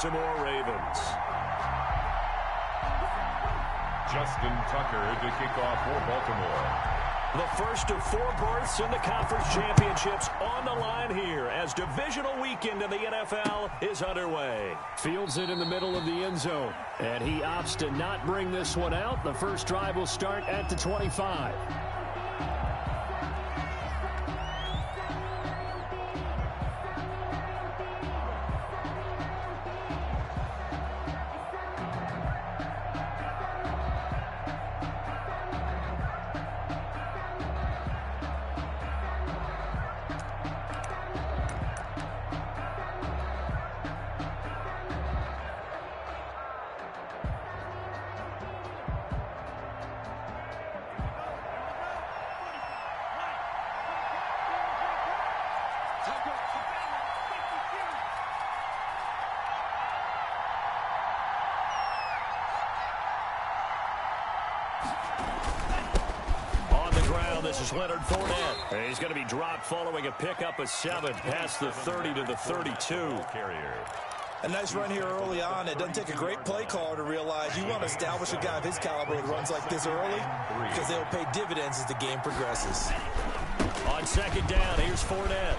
Baltimore Ravens. Justin Tucker to kick off for Baltimore. The first of 4 berths in the conference championships on the line here as divisional weekend in the NFL is underway. Fields it in the middle of the end zone, and he opts to not bring this one out. The first drive will start at the 25. This is Leonard Fournette. He's going to be dropped following a pickup of 7 past the 30 to the 32. Carrier. A nice run here early on. It doesn't take a great play caller to realize you want to establish a guy of his caliber who runs like this early because they'll pay dividends as the game progresses. On second down, here's Fournette.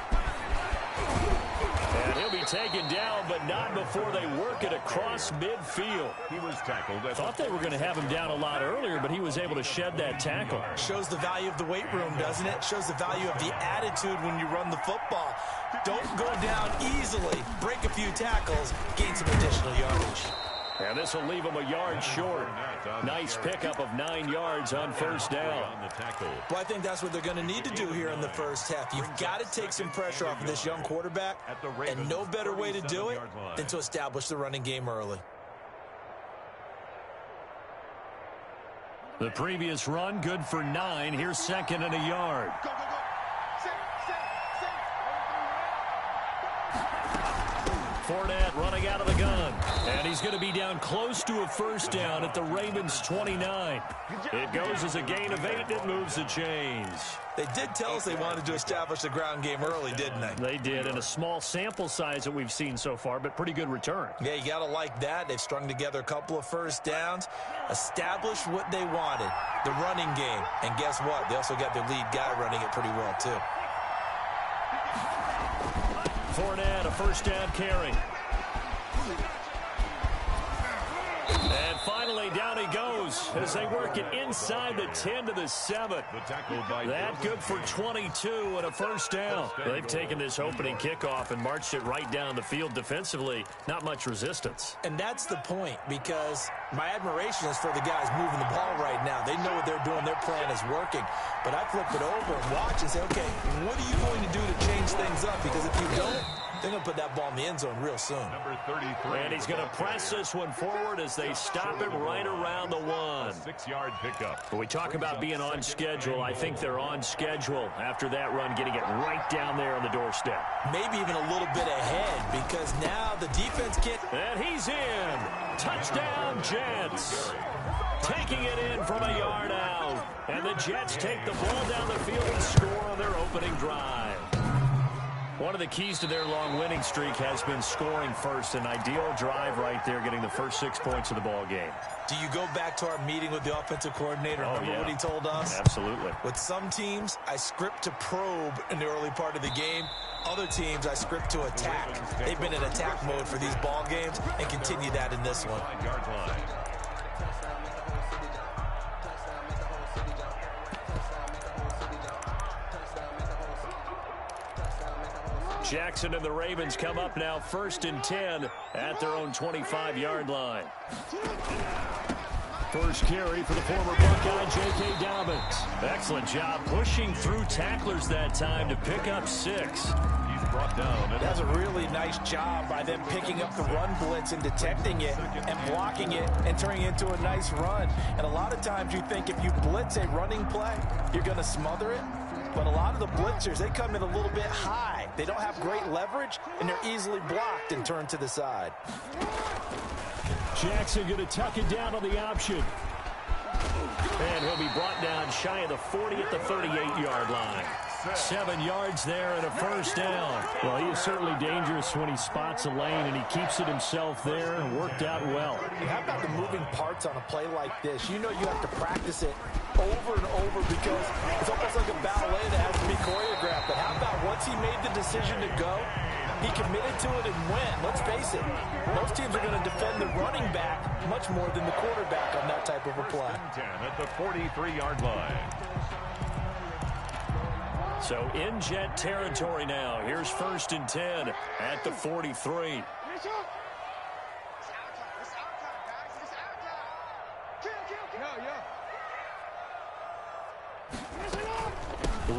And he'll be taken down, but not before they work it across midfield. He was tackled. Thought they were going to have him down a lot earlier, but he was able to shed that tackle. Shows the value of the weight room, doesn't it? Shows the value of the attitude when you run the football. Don't go down easily. Break a few tackles. Gain some additional yardage. And this will leave him a yard short. Nice pickup of 9 yards on first down. Well, I think that's what they're going to need to do here in the first half. You've got to take some pressure off of this young quarterback, and no better way to do it than to establish the running game early. The previous run, good for 9. Here's second and a yard. Fournette running out of the gun. And he's going to be down close to a first down at the Ravens' 29. It goes as a gain of 8 that moves the chains. They did tell us they wanted to establish the ground game early, didn't they? They did, in a small sample size that we've seen so far, but pretty good return. Yeah, you got to like that. They've strung together a couple of first downs, established what they wanted, the running game. And guess what? They also got their lead guy running it pretty well, too. Fournette, a first down carry. And finally, down he goes as they work it inside the 10 to the 7. That good for 22 and a first down. They've taken this opening kickoff and marched it right down the field defensively. Not much resistance. And that's the point, because my admiration is for the guys moving the ball right now. They know what they're doing. Their plan is working. But I flip it over and watch and say, okay, what are you going to do to change things up? Because if you don't, they're going to put that ball in the end zone real soon. Number 33. And he's going to press this one forward as they stop him right around the 1. 6-yard pickup. When we talk about being on schedule, I think they're on schedule after that run, getting it right down there on the doorstep. Maybe even a little bit ahead, because now the defense can't. And he's in. Touchdown, Jets. Taking it in from a yard out. And the Jets take the ball down the field and score on their opening drive. One of the keys to their long winning streak has been scoring first. An ideal drive right there, getting the first 6 points of the ball game. Do you go back to our meeting with the offensive coordinator? Remember what he told us? Absolutely. With some teams, I script to probe in the early part of the game. Other teams, I script to attack. They've been in attack mode for these ball games and continue that in this one. Jackson and the Ravens come up now 1st and 10 at their own 25-yard line. First carry for the former Buckeye, J.K. Dobbins. Excellent job pushing through tacklers that time to pick up 6. He's brought down. That's a really nice job by them picking up the run blitz and detecting it and blocking it and turning it into a nice run. And a lot of times you think if you blitz a running play, you're going to smother it. But a lot of the blitzers, they come in a little bit high. They don't have great leverage, and they're easily blocked and turned to the side. Jackson going to tuck it down on the option. And he'll be brought down shy of the 40 at the 38-yard line. 7 yards there and a first down. Well, he is certainly dangerous when he spots a lane, and he keeps it himself there and worked out well. How about the moving parts on a play like this? You know you have to practice it over and over because it's almost like a ballet that has to be choreographed. But how about once he made the decision to go, he committed to it and went. Let's face it, most teams are going to defend the running back much more than the quarterback on that type of a play. 10 at the 43-yard line. So in Jet territory now. Here's 1st and 10 at the 43.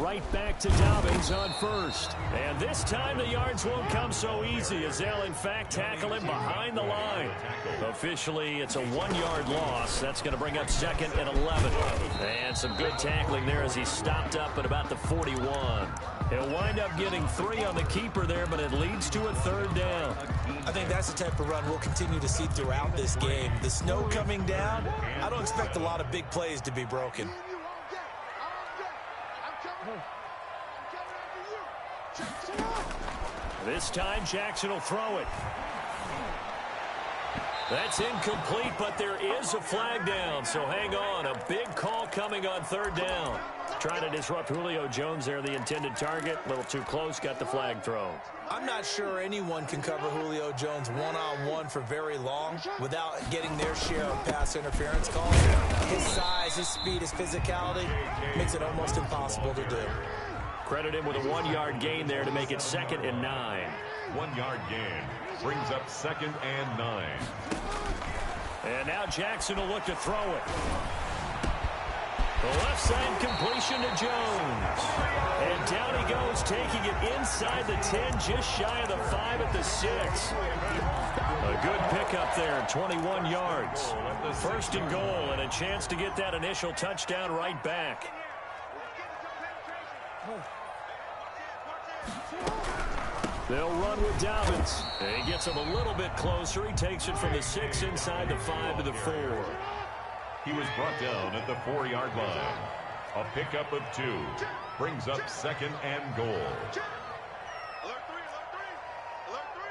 Right back to Dobbins on first. And this time the yards won't come so easy as they'll in fact tackle him behind the line. Officially, it's a 1-yard loss. That's going to bring up 2nd and 11. And some good tackling there as he stopped up at about the 41. He'll wind up getting 3 on the keeper there, but it leads to a 3rd down. I think that's the type of run we'll continue to see throughout this game. The snow coming down, I don't expect a lot of big plays to be broken. This time Jackson will throw it. That's incomplete, but there is a flag down, so hang on. A big call coming on 3rd down. Trying to disrupt Julio Jones there, the intended target. A little too close, got the flag thrown. I'm not sure anyone can cover Julio Jones one-on-one for very long without getting their share of pass interference calls. His size, his speed, his physicality makes it almost impossible to do. Credit him with a 1-yard gain there to make it 2nd and 9. 1-yard gain brings up 2nd and 9. And now Jackson will look to throw it. The left side completion to Jones. And down he goes, taking it inside the 10, just shy of the 5 at the 6. A good pickup there, 21 yards. 1st and goal, and a chance to get that initial touchdown right back. They'll run with Dobbins. And he gets him a little bit closer. He takes it from the 6 inside the 5 to the 4. He was brought down at the 4-yard line. A pickup of 2 brings up 2nd and goal. Alert 3, alert 3, alert 3.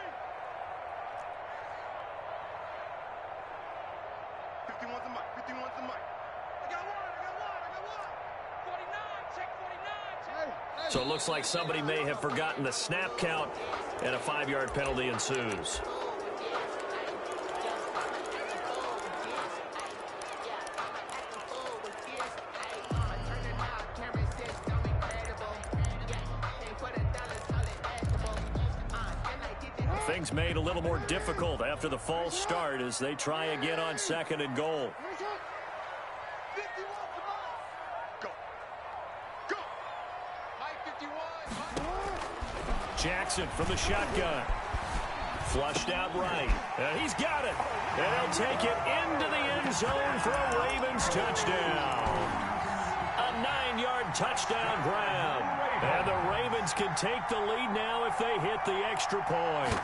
51's the mic, 51's the mic. I got one. 49, check 49, check. So it looks like somebody may have forgotten the snap count, and a 5-yard penalty ensues. Things made a little more difficult after the false start as they try again on 2nd and goal. Jackson from the shotgun. Flushed out right. And he's got it. And he'll take it into the end zone for a Ravens touchdown. A 9-yard touchdown grab. And the Ravens can take the lead now if they hit the extra point.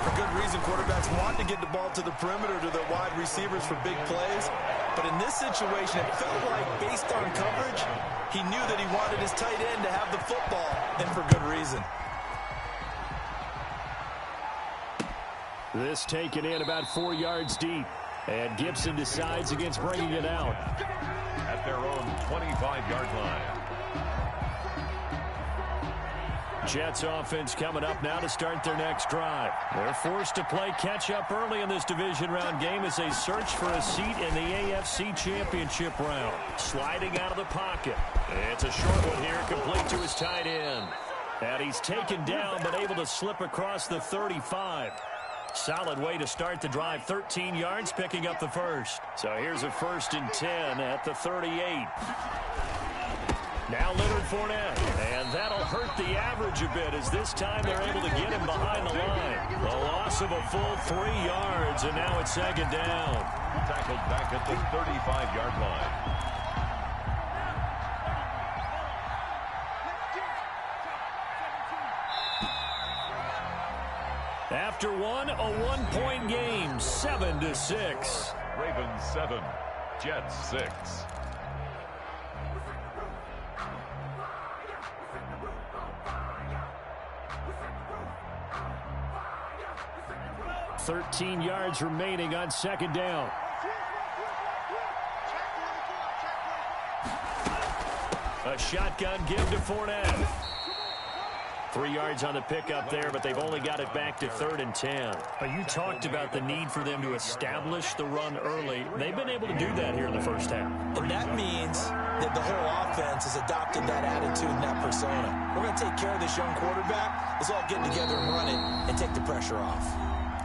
For good reason, quarterbacks want to get the ball to the perimeter to their wide receivers for big plays. But in this situation, it felt like, based on coverage, he knew that he wanted his tight end to have the football, and for good reason. This taken in about 4 yards deep. And Gibson decides against bringing it out. At their own 25-yard line. Jets offense coming up now to start their next drive. They're forced to play catch-up early in this division round game as they search for a seat in the AFC Championship round. Sliding out of the pocket. It's a short one here, complete to his tight end. And he's taken down but able to slip across the 35. Solid way to start the drive. 13 yards, picking up the first. So here's a 1st and 10 at the 38. Now Leonard Fournette, and that'll hurt the average a bit as this time they're able to get him behind the line. The loss of a full 3 yards, and now it's 2nd down. Tackled back at the 35-yard line. After one, a 1-point game, 7-6. Ravens 7, Jets 6. 13 yards remaining on second down. A shotgun give to Fournette. 3 yards on the pickup there, but they've only got it back to 3rd and 10. You talked about the need for them to establish the run early. They've been able to do that here in the first half. And that means that the whole offense has adopted that attitude and that persona. We're going to take care of this young quarterback. Let's all get together and run it and take the pressure off.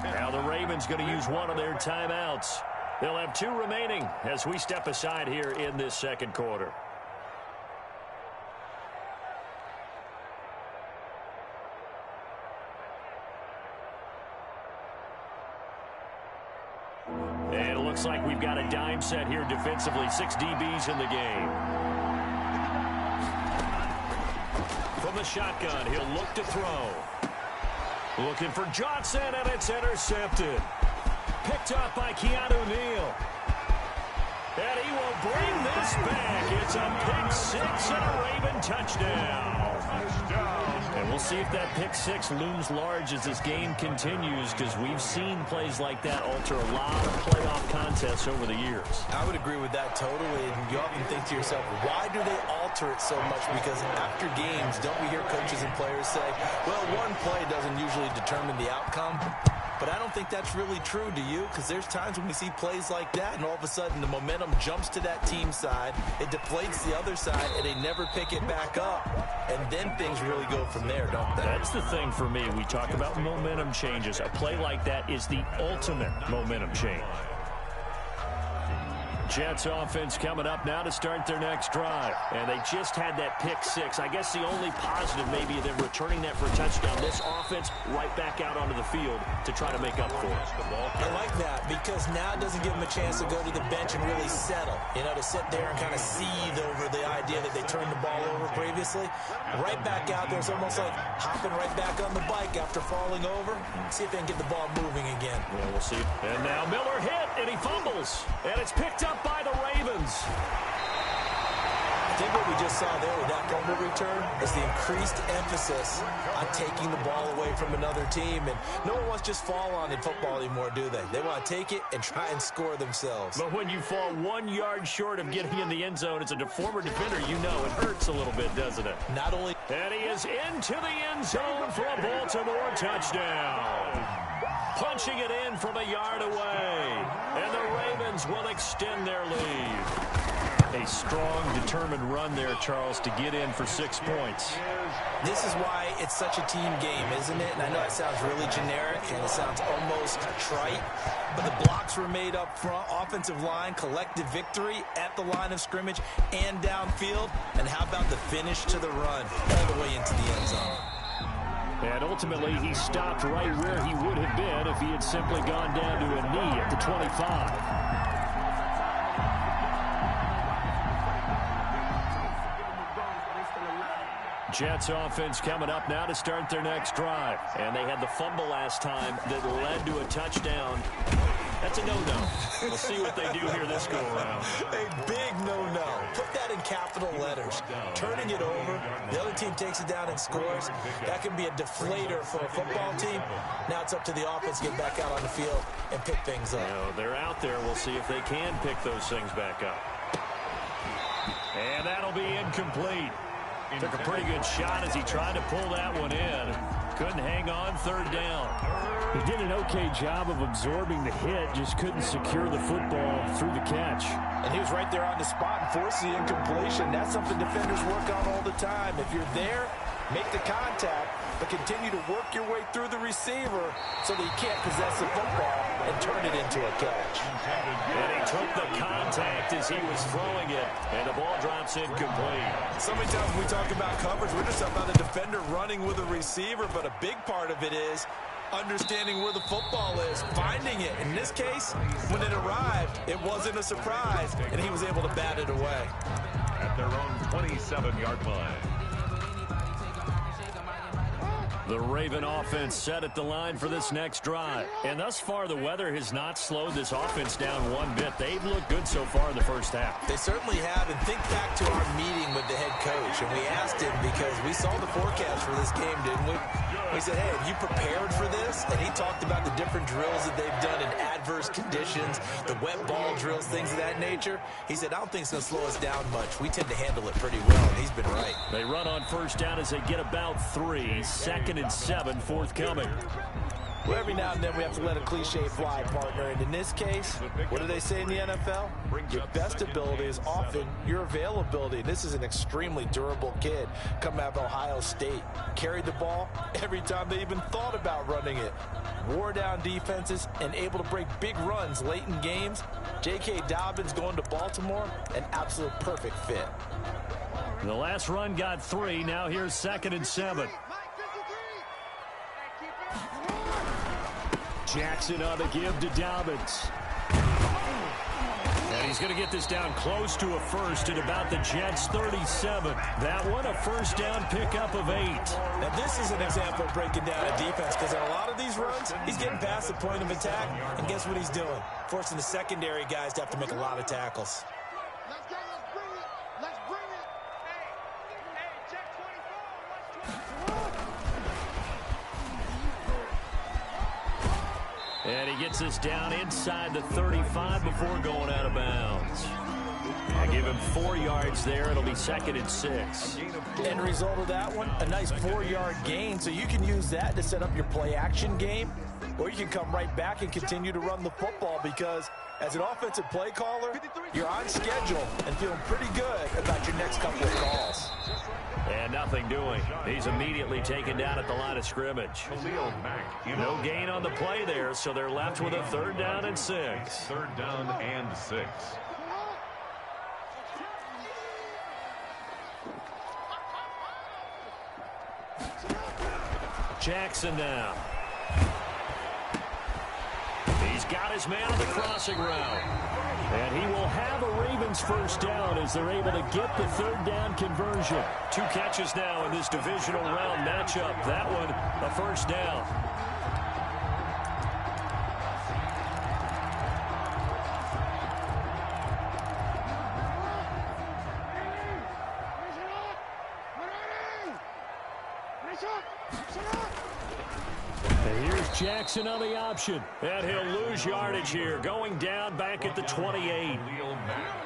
Now the Ravens going to use one of their timeouts. They'll have 2 remaining as we step aside here in this second quarter. And it looks like we've got a dime set here defensively. 6 DBs in the game. From the shotgun, he'll look to throw. Looking for Johnson, and it's intercepted. Picked up by Keanu Neal. And he will bring this back. It's a pick 6 and a Raven touchdown. And we'll see if that pick 6 looms large as this game continues, because we've seen plays like that alter a lot of playoff contests over the years. I would agree with that totally. And you often think to yourself, why do they alter it so much? Because after games, don't we hear coaches and players say, well, one play doesn't usually determine the outcome? But I don't think that's really true, do you? Because there's times when we see plays like that, and all of a sudden the momentum jumps to that team side, it deflates the other side, and they never pick it back up. And then things really go from there, don't they? That's the thing for me. We talk about momentum changes. A play like that is the ultimate momentum change. Jets offense coming up now to start their next drive. And they just had that pick 6. I guess the only positive maybe of them returning that for a touchdown. This offense right back out onto the field to try to make up for it. I like that, because now it doesn't give them a chance to go to the bench and really settle. You know, to sit there and kind of seethe over the idea that they turned the ball over previously. Right back out there. It's almost like hopping right back on the bike after falling over. See if they can get the ball moving again. Yeah, we'll see. And now Miller hit, and he fumbles. And it's picked up by the Ravens. I think what we just saw there with that fumble return is the increased emphasis on taking the ball away from another team. And no one wants to just fall on in football anymore, do they? They want to take it and try and score themselves. But when you fall 1 yard short of getting in the end zone as a former defender, you know it hurts a little bit, doesn't it? Not only... And he is into the end zone for a Baltimore touchdown. Punching it in from a yard away. And the Ravens will extend their lead. A strong, determined run there, Charles, to get in for 6 points. This is why it's such a team game, isn't it? And I know that sounds really generic and it sounds almost trite, but the blocks were made up front, offensive line, collective victory at the line of scrimmage and downfield. And how about the finish to the run all the way into the end zone? And ultimately, he stopped right where he would have been if he had simply gone down to a knee at the 25. Jets offense coming up now to start their next drive. And they had the fumble last time that led to a touchdown. That's a no-no. We'll see what they do here this go-around. A big no-no. Put that in capital letters. Turning it over, the other team takes it down and scores. That can be a deflator for a football team. Now it's up to the offense to get back out on the field and pick things up. You know, they're out there. We'll see if they can pick those things back up. And that'll be incomplete. Took a pretty good shot as he tried to pull that one in. Couldn't hang on, 3rd down. He did an okay job of absorbing the hit, just couldn't secure the football through the catch. And he was right there on the spot and forced the incompletion. That's something defenders work on all the time. If you're there, make the contact, but continue to work your way through the receiver so that you can't possess the football and turn it into a catch. And he took the contact as he was throwing it, and the ball drops incomplete. So many times when we talk about coverage, we're just talking about a defender running with a receiver, but a big part of it is understanding where the football is, finding it. In this case, when it arrived, it wasn't a surprise, and he was able to bat it away. At their own 27-yard line. The Raven offense set at the line for this next drive. And thus far, the weather has not slowed this offense down one bit. They've looked good so far in the first half. They certainly have. And think back to our meeting with the head coach. And we asked him because we saw the forecast for this game, didn't we? He said, hey, have you prepared for this? And he talked about the different drills that they've done in adverse conditions, the wet ball drills, things of that nature. He said, I don't think it's going to slow us down much. We tend to handle it pretty well, and he's been right. They run on first down as they get about 3. 2nd and 7 forthcoming. Well, every now and then we have to let a cliche fly, partner. And in this case, what do they say in the NFL? Your best ability is often your availability. This is an extremely durable kid coming out of Ohio State. Carried the ball every time they even thought about running it. Wore down defenses and able to break big runs late in games. J.K. Dobbins going to Baltimore, an absolute perfect fit. The last run got 3. Now here's 2nd and 7. Jackson on the give to Dobbins. And he's going to get this down close to a first at about the Jets' 37. That one a first down pickup of 8. Now this is an example of breaking down a defense, because in a lot of these runs, he's getting past the point of attack, and guess what he's doing? Forcing the secondary guys to have to make a lot of tackles. Let's go, let's bring it. Let's bring it. Hey, check 24. And he gets this down inside the 35 before going out of bounds. I give him 4 yards there. It'll be 2nd and 6. End result of that one, a nice 4-yard gain. So you can use that to set up your play action game, or you can come right back and continue to run the football, because as an offensive play caller, you're on schedule and feeling pretty good about your next couple of calls. And nothing doing. He's immediately taken down at the line of scrimmage. No gain on the play there, so they're left with a 3rd down and 6. 3rd down and 6. Jackson now. He's got his man on the crossing route. And he will have a Ravens first down as they're able to get the 3rd down conversion. 2 catches now in this divisional round matchup. That one a first down. And here's Jackson on the option. And he'll lose yardage here, going down back at the 28.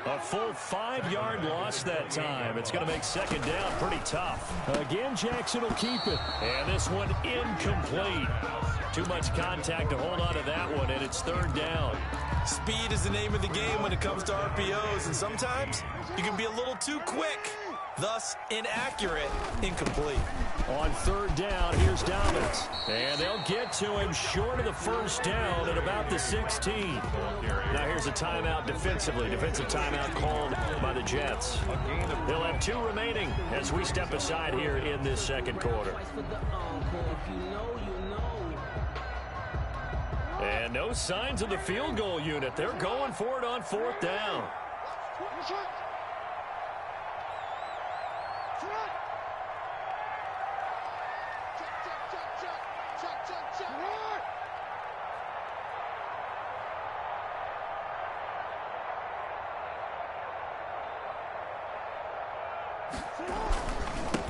A full 5-yard loss that time. It's going to make 2nd down pretty tough. Again, Jackson will keep it. And this one incomplete. Too much contact to hold on to that one, and it's 3rd down. Speed is the name of the game when it comes to RPOs, and sometimes you can be a little too quick. Thus, inaccurate, incomplete. On 3rd down, here's Dobbins. And they'll get to him short of the first down at about the 16. Now here's a timeout defensively. Defensive timeout called by the Jets. They'll have 2 remaining as we step aside here in this 2nd quarter. And no signs of the field goal unit. They're going for it on 4th down.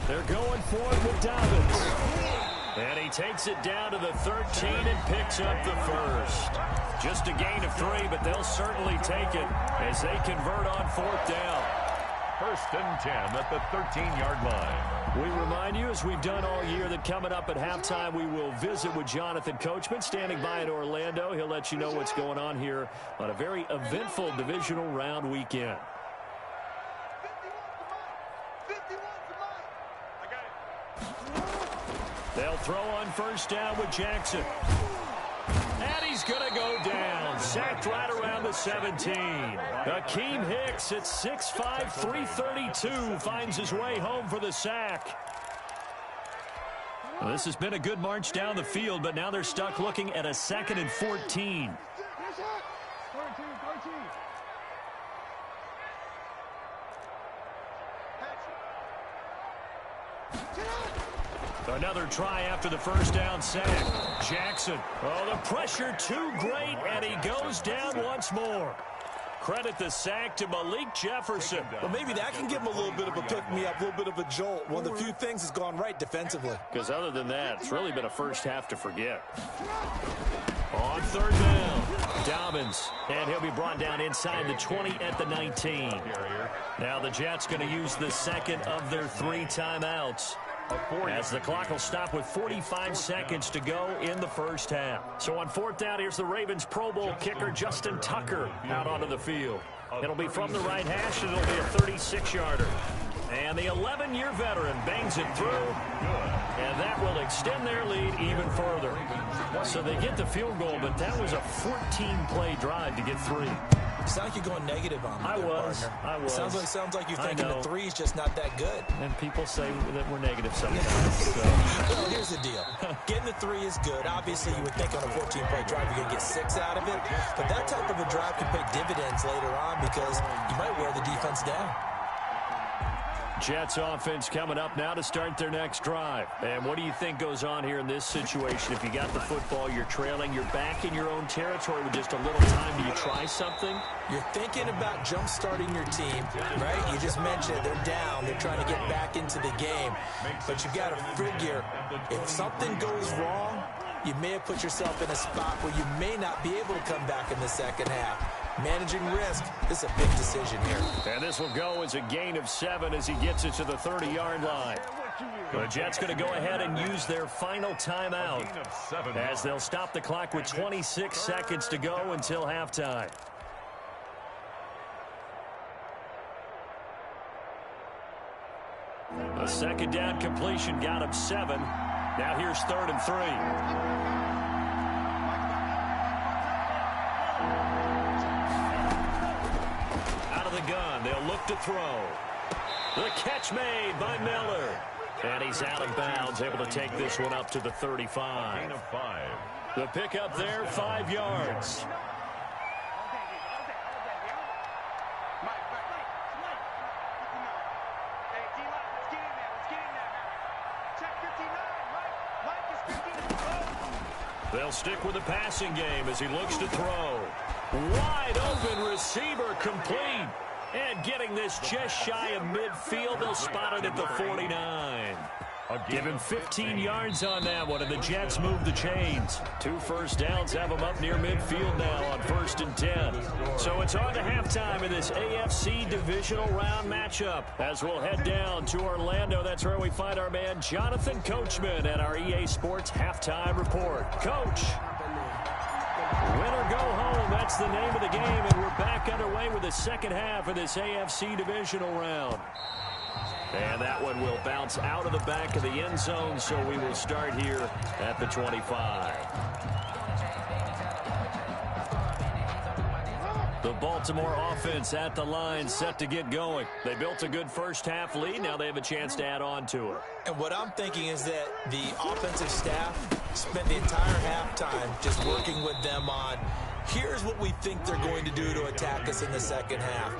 They're going for it with Dobbins. And he takes it down to the 13 and picks up the first. Just a gain of 3, but they'll certainly take it as they convert on 4th down. 1st and 10 at the 13-yard line. We remind you, as we've done all year, that coming up at halftime, we will visit with Jonathan Coachman, standing by in Orlando. He'll let you know what's going on here on a very eventful divisional round weekend. They'll throw on 1st down with Jackson. And he's going to go down. Sacked right around the 17. Akeem Hicks at 6'5", 332 finds his way home for the sack. Well, this has been a good march down the field, but now they're stuck looking at a 2nd and 14. Another try after the first down sack. Jackson. Oh, the pressure too great, and he goes down once more. credit the sack to Malik Jefferson. Well, maybe that can give him a little bit of a pick-me-up, a little bit of a jolt. One of the few things that's gone right defensively. Because other than that, it's really been a first half to forget. On third down, Dobbins, and he'll be brought down inside the 20 at the 19. Now the Jets going to use the second of their 3 timeouts, as the clock will stop with 45 seconds to go in the first half. So on fourth down, here's the Ravens Pro Bowl kicker Justin Tucker out onto the field. It'll be from the right hash, and it'll be a 36-yarder. And the 11-year veteran bangs it through, and that will extend their lead even further. So they get the field goal, but that was a 14-play drive to get 3. It sounds like you're going negative on me. I was. Sounds like you're thinking the 3 is just not that good. And people say that we're negative sometimes. So. Well, here's the deal. Getting the 3 is good. Obviously, you would think on a 14-play drive you're going to get 6 out of it. But that type of a drive can pay dividends later on because you might wear the defense down. Jets offense coming up now to start their next drive. And what do you think goes on here in this situation? If you got the football, you're trailing, you're back in your own territory with just a little time. Do you try something? You're thinking about jump-starting your team, right? You just mentioned they're down. They're trying to get back into the game. But you've got to figure if something goes wrong, you may have put yourself in a spot where you may not be able to come back in the second half. Managing risk, this is a big decision here. And this will go as a gain of 7 as he gets it to the 30-yard line. The Jets going to go ahead and use their final timeout as they'll stop the clock with 26 seconds to go until halftime. A second down completion got him 7. Now here's 3rd and 3. Gun. They'll look to throw. The catch made by Miller. And he's out of bounds, able to take this one up to the 35. Gain of 5. The pickup there, 5 yards. They'll stick with the passing game as he looks to throw. Wide open receiver complete. And getting this just shy of midfield, they'll spot it at the 49. Give him 15 yards on that one, and the Jets move the chains. 2 first downs have them up near midfield now on 1st and 10. So it's on to halftime in this AFC divisional round matchup. As we'll head down to Orlando, that's where we find our man Jonathan Coachman at our EA Sports Halftime Report. Coach. Win or go home, that's the name of the game, and we're back underway with the second half of this AFC divisional round. And that one will bounce out of the back of the end zone, so we will start here at the 25. The Baltimore offense at the line, set to get going. They built a good first half lead. Now they have a chance to add on to it. And what I'm thinking is that the offensive staff spent the entire halftime just working with them on, here's what we think they're going to do to attack us in the second half.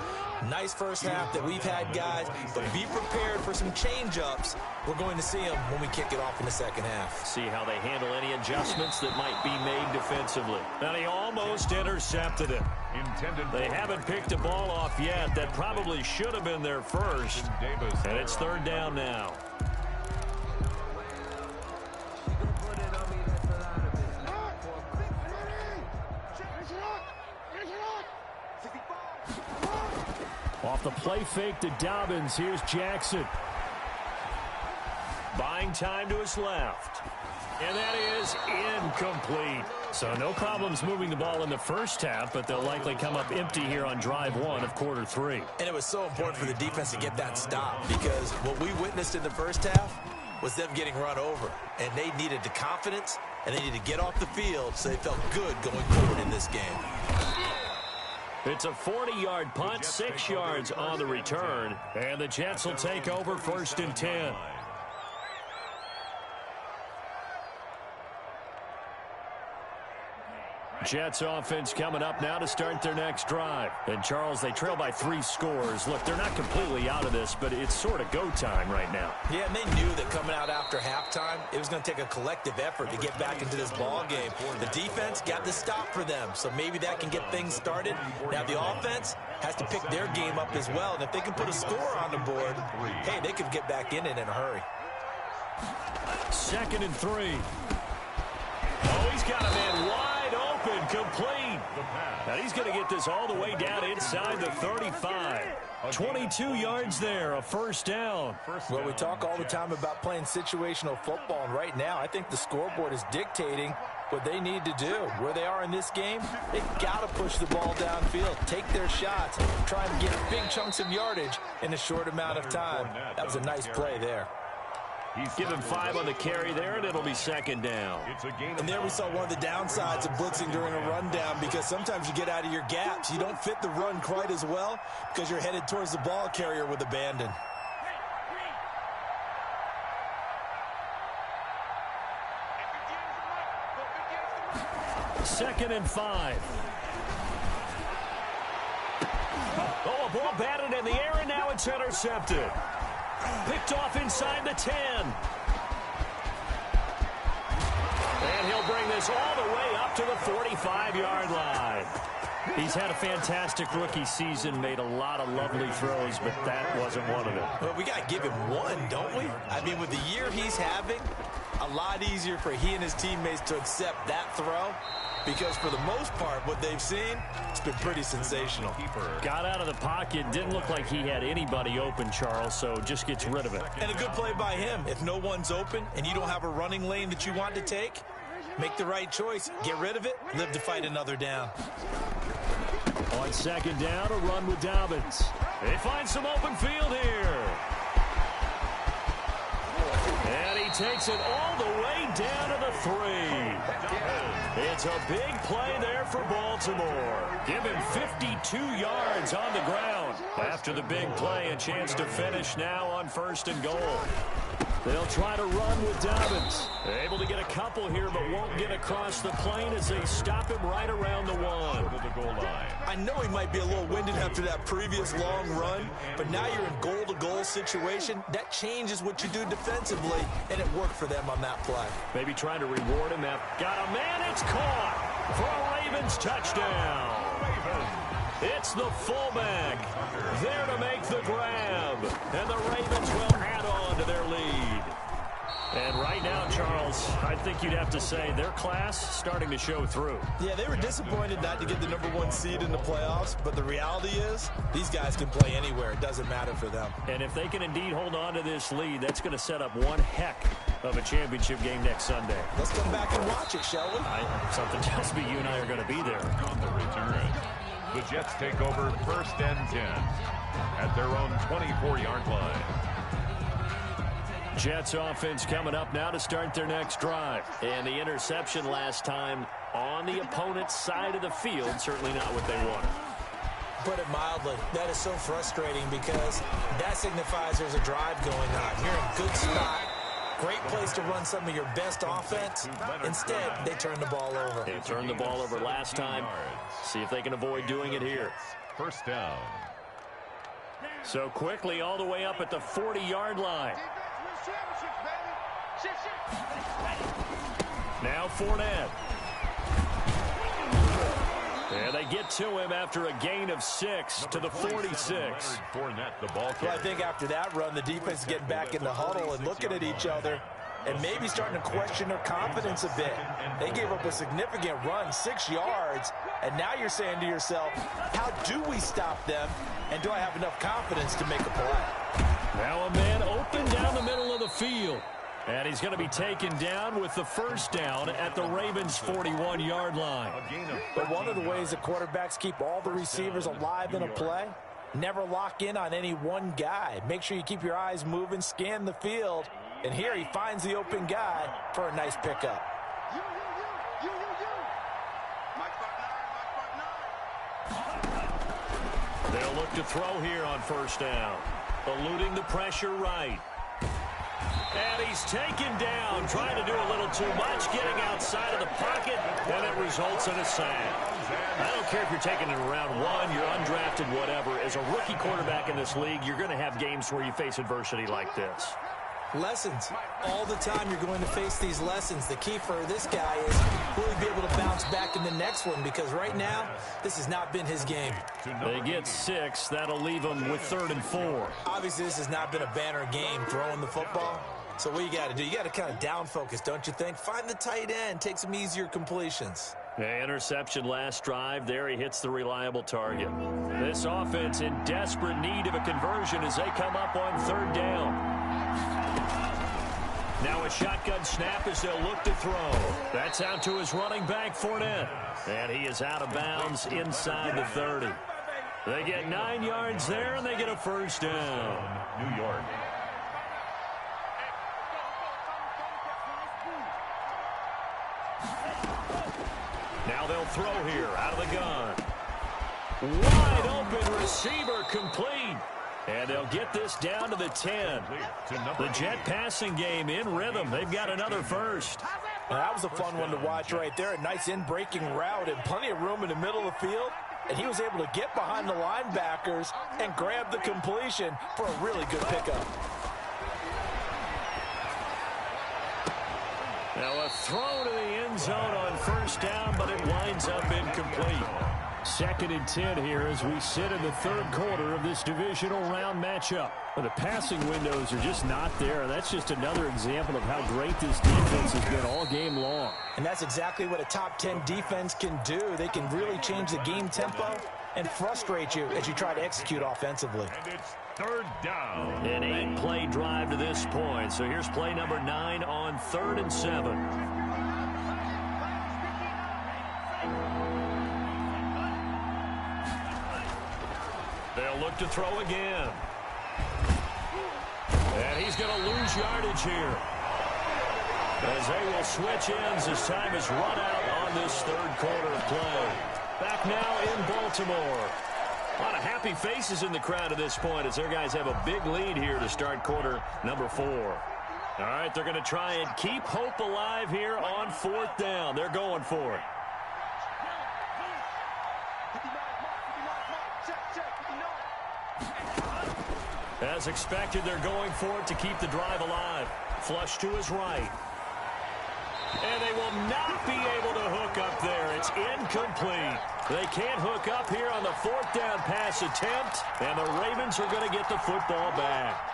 Nice first half that we've had, guys, but be prepared for some change-ups. We're going to see them when we kick it off in the second half. See how they handle any adjustments that might be made defensively. Now he almost intercepted it. They haven't picked a ball off yet. That probably should have been their first. And it's 3rd down now. Off the play fake to Dobbins, here's Jackson. Buying time to his left. And that is incomplete. So no problems moving the ball in the first half, but they'll likely come up empty here on drive 1 of quarter 3. And it was so important for the defense to get that stop, because what we witnessed in the first half was them getting run over. And they needed the confidence, and they needed to get off the field so they felt good going forward in this game. It's a 40-yard punt, 6 yards on the return, and the Jets will take over 1st and 10. Jets offense coming up now to start their next drive. And, Charles, they trail by 3 scores. Look, they're not completely out of this, but it's sort of go time right now. Yeah, and they knew that coming out after halftime, it was going to take a collective effort to get back into this ball game. The defense got the stop for them, so maybe that can get things started. Now the offense has to pick their game up as well, and if they can put a score on the board, hey, they could get back in it in a hurry. 2nd and 3. Oh, he's got a man wide open, complete. And he's going to get this all the way down inside the 35. 22 yards there, a first down. Well, we talk all the time about playing situational football, and right now I think the scoreboard is dictating what they need to do. Where they are in this game, they've got to push the ball downfield, take their shots, try and get big chunks of yardage in a short amount of time. That was a nice play there. He's given 5 on the carry there, and it'll be 2nd down. And there we saw one of the downsides of blitzing during a rundown, because sometimes you get out of your gaps. You don't fit the run quite as well because you're headed towards the ball carrier with abandon. Second and 5. Oh, a ball batted in the air, and now it's intercepted. Picked off inside the 10. And he'll bring this all the way up to the 45-yard line. He's had a fantastic rookie season, made a lot of lovely throws, but that wasn't one of them. Well, we got to give him one, don't we? I mean, with the year he's having, a lot easier for he and his teammates to accept that throw, because for the most part, what they've seen, it's been pretty sensational. Got out of the pocket, didn't look like he had anybody open, Charles, so just gets rid of it. And a good play by him. If no one's open and you don't have a running lane that you want to take, make the right choice, get rid of it, live to fight another down. On 2nd down, a run with Dobbins. They find some open field here. And he takes it all the way down to the 3. It's a big play there for Baltimore. Give him 52 yards on the ground. After the big play, a chance to finish now on 1st and goal. They'll try to run with Dobbins. Able to get a couple here, but won't get across the plane as they stop him right around the 1. I know he might be a little winded after that previous long run, but now you're in goal-to-goal situation. That changes what you do defensively, and it worked for them on that play. Maybe trying to reward him. Got a man, it's caught for a Ravens touchdown. It's the fullback there to make the grab, and the Ravens will add on to their lead. And right now, Charles, I think you'd have to say their class starting to show through. Yeah, they were disappointed not to get the #1 seed in the playoffs, but the reality is these guys can play anywhere. It doesn't matter for them. And if they can indeed hold on to this lead, that's going to set up one heck of a championship game next Sunday. Let's come back and watch it, shall we? Something tells me you and I are going to be there. On the return, the Jets take over 1st and 10 at their own 24-yard line. Jets offense coming up now to start their next drive. And the interception last time on the opponent's side of the field, certainly not what they wanted. Put it mildly, that is so frustrating because that signifies there's a drive going on. You're in a good spot. Great place to run some of your best offense. Instead, they turn the ball over. They turned the ball over last time. See if they can avoid doing it here. 1st down. So quickly all the way up at the 40-yard line. Now Fournette. And they get to him after a gain of 6 to the 46. Well, I think after that run, the defense is getting back in the huddle and looking at each other and maybe starting to question their confidence a bit. They gave up a significant run, 6 yards, and now you're saying to yourself, how do we stop them, and do I have enough confidence to make a play? Now a man open down the middle of the field. And he's going to be taken down with the 1st down at the Ravens' 41-yard line. But one of the ways the quarterbacks keep all the receivers alive in a play, never lock in on any one guy. Make sure you keep your eyes moving, scan the field. And here he finds the open guy for a nice pickup. They'll look to throw here on 1st down. Eluding the pressure right. And he's taken down, trying to do a little too much, getting outside of the pocket, and it results in a sack. I don't care if you're taking it in round one, you're undrafted, whatever. As a rookie quarterback in this league, you're going to have games where you face adversity like this. Lessons. All the time you're going to face these lessons. The key for this guy is will he be able to bounce back in the next one, because right now, this has not been his game. They get 6. That'll leave them with 3rd and 4. Obviously, this has not been a banner game throwing the football. So what you got to do, you got to kind of down focus, don't you think? Find the tight end, take some easier completions. Yeah, interception last drive. There he hits the reliable target. This offense in desperate need of a conversion as they come up on 3rd down. Now a shotgun snap as they'll look to throw. That's out to his running back, Fournette. And he is out of bounds inside the 30. They get 9 yards there, and they get a 1st down. New York. Now they'll throw here out of the gun. Wide open receiver complete. And they'll get this down to the 10. The Jet passing game in rhythm. They've got another 1st. Now, that was a fun one to watch right there. A nice in-breaking route and plenty of room in the middle of the field. And he was able to get behind the linebackers and grab the completion for a really good pickup. Now a throw to the end zone on 1st down, but it winds up incomplete. 2nd and 10 here as we sit in the 3rd quarter of this divisional round matchup. But the passing windows are just not there, and that's just another example of how great this defense has been all game long. And that's exactly what a top 10 defense can do. They can really change the game tempo and frustrate you as you try to execute offensively. And it's 3rd down. An 8-play drive to this point. So here's play number 9 on 3rd and 7. They'll look to throw again. And he's going to lose yardage here, as they will switch ends as time is run out on this 3rd quarter of play. Back now in Baltimore. A lot of happy faces in the crowd at this point as their guys have a big lead here to start quarter number 4. All right, they're going to try and keep hope alive here on 4th down. They're going for it. As expected, they're going for it to keep the drive alive. Flush to his right. And they will not be able to hook up there. It's incomplete. They can't hook up here on the 4th down pass attempt, and the Ravens are going to get the football back.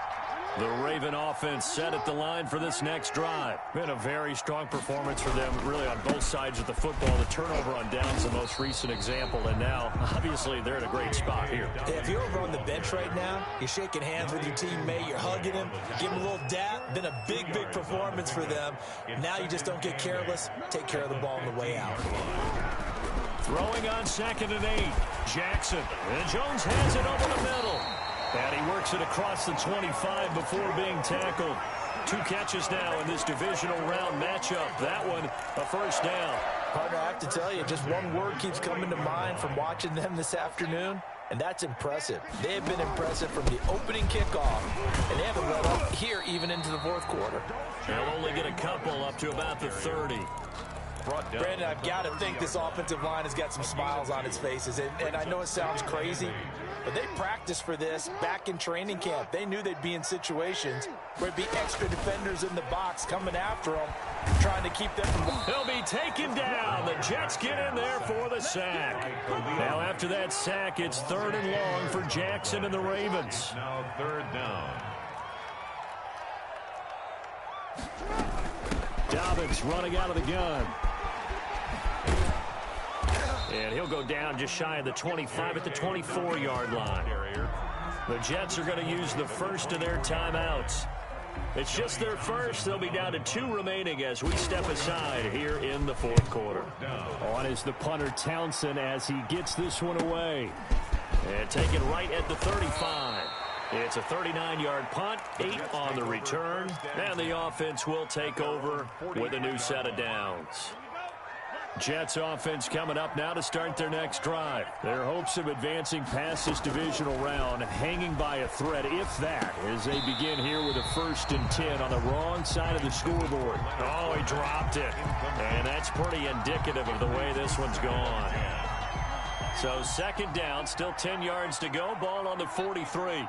The Raven offense set at the line for this next drive. Been a very strong performance for them, really, on both sides of the football. The turnover on downs, the most recent example, and now, obviously, they're in a great spot here. Yeah, if you're over on the bench right now, you're shaking hands with your teammate, you're hugging him, give him a little dap. Been a big, big performance for them. Now you just don't get careless. Take care of the ball on the way out. Throwing on 2nd and 8. Jackson. And Jones has it over the middle. And he works it across the 25 before being tackled. 2 catches now in this divisional round matchup. That one, a 1st down. Partner, I have to tell you, just one word keeps coming to mind from watching them this afternoon, and that's impressive. They have been impressive from the opening kickoff, and they haven't let up here even into the 4th quarter. They'll only get a couple up to about the 30. Brandon, I've got to think this offensive line has got some smiles on its faces, and I know it sounds crazy, but they practiced for this back in training camp. They knew they'd be in situations where there'd be extra defenders in the box coming after them, trying to keep them from... He'll be taken down. The Jets get in there for the sack. Now after that sack, it's 3rd and long for Jackson and the Ravens. Now 3rd down. Dobbins running out of the gun. And he'll go down just shy of the 25 at the 24-yard line. The Jets are going to use the first of their timeouts. It's just their first. They'll be down to 2 remaining as we step aside here in the 4th quarter. On is the punter Townsend as he gets this one away. And taken right at the 35. It's a 39-yard punt, 8 on the return, and the offense will take over with a new set of downs. Jets offense coming up now to start their next drive. Their hopes of advancing past this divisional round hanging by a thread, if that, as they begin here with a 1st and 10 on the wrong side of the scoreboard. Oh, he dropped it. And that's pretty indicative of the way this one's gone. So 2nd down, still 10 yards to go. Ball on the 43.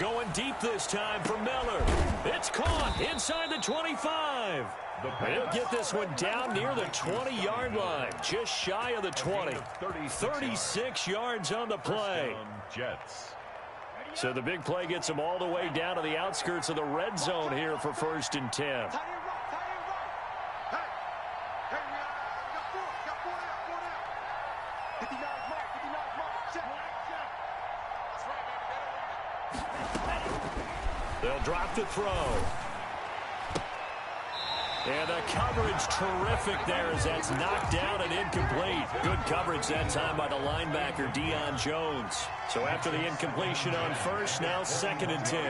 Going deep this time for Miller. It's caught inside the 25. He'll get this one down near the 20-yard line, just shy of the 20. 36 yards on the play. So the big play gets them all the way down to the outskirts of the red zone here for 1st and 10. They'll drop the throw. And the coverage terrific there as that's knocked down and incomplete. Good coverage that time by the linebacker, Deion Jones. So after the incompletion on 1st, now 2nd and 10.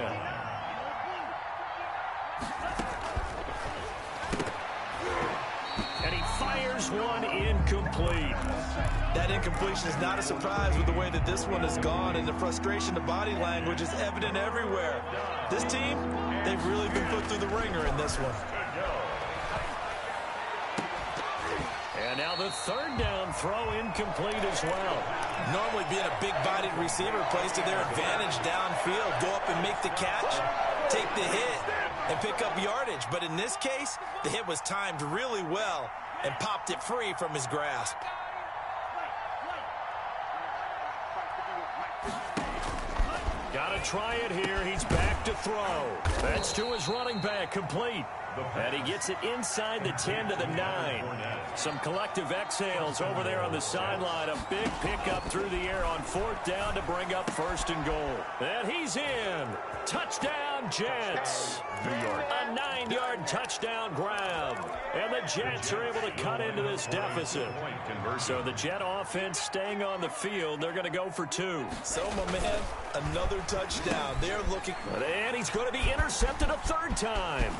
And he fires one incomplete. That incompletion is not a surprise with the way that this one has gone, and the frustration, the body language is evident everywhere. This team, they've really been put through the ringer in this one. And now the 3rd down throw incomplete as well. Normally being a big-bodied receiver plays to their advantage downfield. Go up and make the catch, take the hit, and pick up yardage. But in this case, the hit was timed really well and popped it free from his grasp. Got to try it here. He's back to throw. That's to his running back, complete. And he gets it inside the 10 to the 9. Some collective exhales over there on the sideline. A big pickup through the air on 4th down to bring up 1st and goal. And he's in. Touchdown, Jets. A 9-yard touchdown grab. And the Jets are able to cut into this deficit. So the Jet offense staying on the field. They're going to go for 2. So, my man, another touchdown. They're looking. And he's going to be intercepted a 3rd time.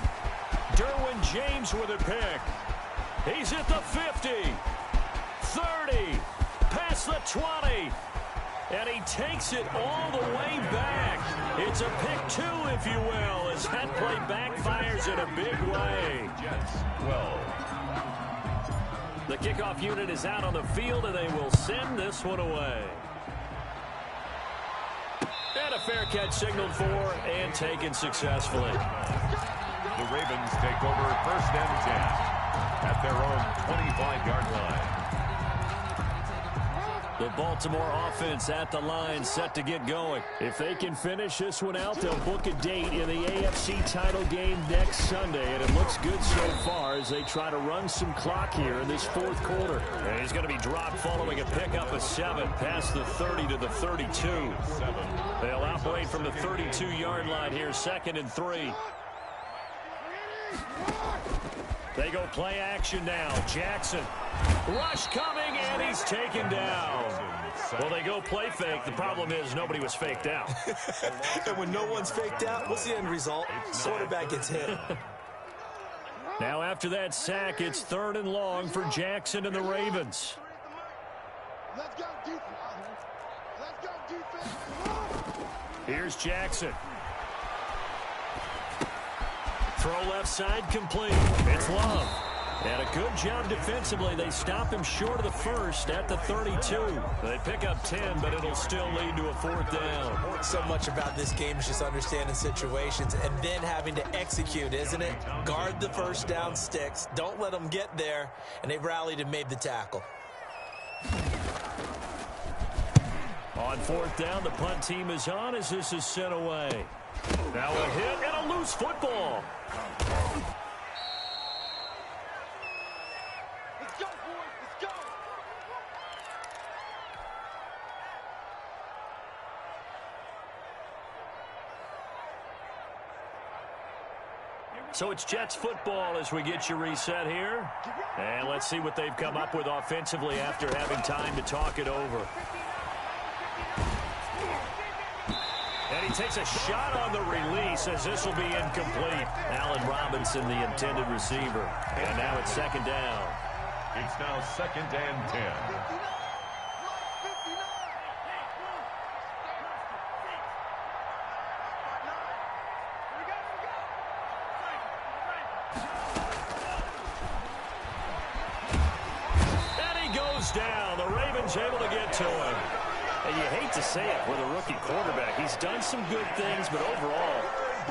Derwin James with a pick. He's at the 50, 30, past the 20, and he takes it all the way back. It's a pick 2, if you will, as that play backfires in a big way. The kickoff unit is out on the field, and they will send this one away. And a fair catch signaled for and taken successfully. The Ravens take over 1st and 10 at their own 25-yard line. The Baltimore offense at the line, set to get going. If they can finish this one out, they'll book a date in the AFC title game next Sunday, and it looks good so far as they try to run some clock here in this 4th quarter. And he's going to be dropped following a pickup of 7 past the 30 to the 32. They'll operate from the 32-yard line here, 2nd and 3. They go play action now. Jackson. Rush coming, and he's taken down. Well, they go play fake. The problem is nobody was faked out. And when no one's faked out, what's the end result? Quarterback gets hit. Now after that sack, it's 3rd and long for Jackson and the Ravens. Let's go defense. Let's go defense. Here's Jackson. Throw left side complete. It's Love. And a good job defensively. They stop him short of the 1st at the 32. They pick up 10, but it'll still lead to a 4th down. So much about this game is just understanding situations and then having to execute, isn't it? Guard the 1st down sticks. Don't let them get there. And they rallied and made the tackle. On 4th down, the punt team is on as this is sent away. Now a hit and a loose football. Let's go, boys. Let's go. So it's Jets football as we get you reset here. And let's see what they've come up with offensively after having time to talk it over. And he takes a shot on the release as this will be incomplete. Allen Robinson, the intended receiver. And now it's second down. It's now 2nd and 10. Down. The Ravens able to get to him. And you hate to say it with a rookie quarterback. He's done some good things, but overall,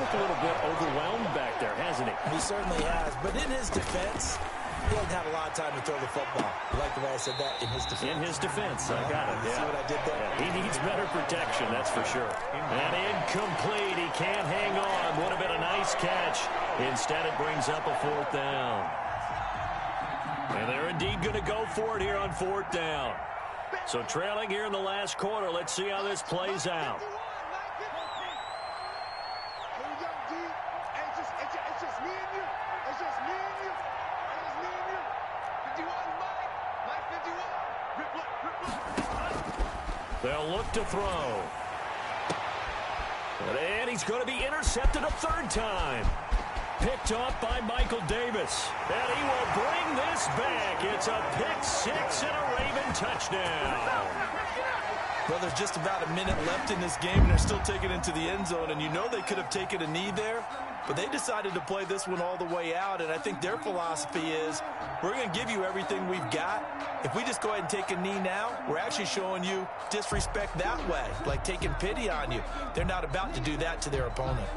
looked a little bit overwhelmed back there, hasn't he? He certainly has. But in his defense, he hasn't had a lot of time to throw the football. I like the way I said that, in his defense. In his defense. I got it. Yeah. See what I did there? Yeah, he needs better protection, that's for sure. And incomplete. He can't hang on. Would have been a nice catch. Instead, it brings up a 4th down. And they're indeed going to go for it here on 4th down. So trailing here in the last quarter. Let's see how this plays out. They'll look to throw. And he's going to be intercepted a 3rd time. Picked off by Michael Davis. And he will bring this back. It's a pick-6 and a Raven touchdown. Well, there's just about a minute left in this game, and they're still taking it into the end zone. And you know they could have taken a knee there, but they decided to play this one all the way out. And I think their philosophy is, we're going to give you everything we've got. If we just go ahead and take a knee now, we're actually showing you disrespect that way, like taking pity on you. They're not about to do that to their opponent.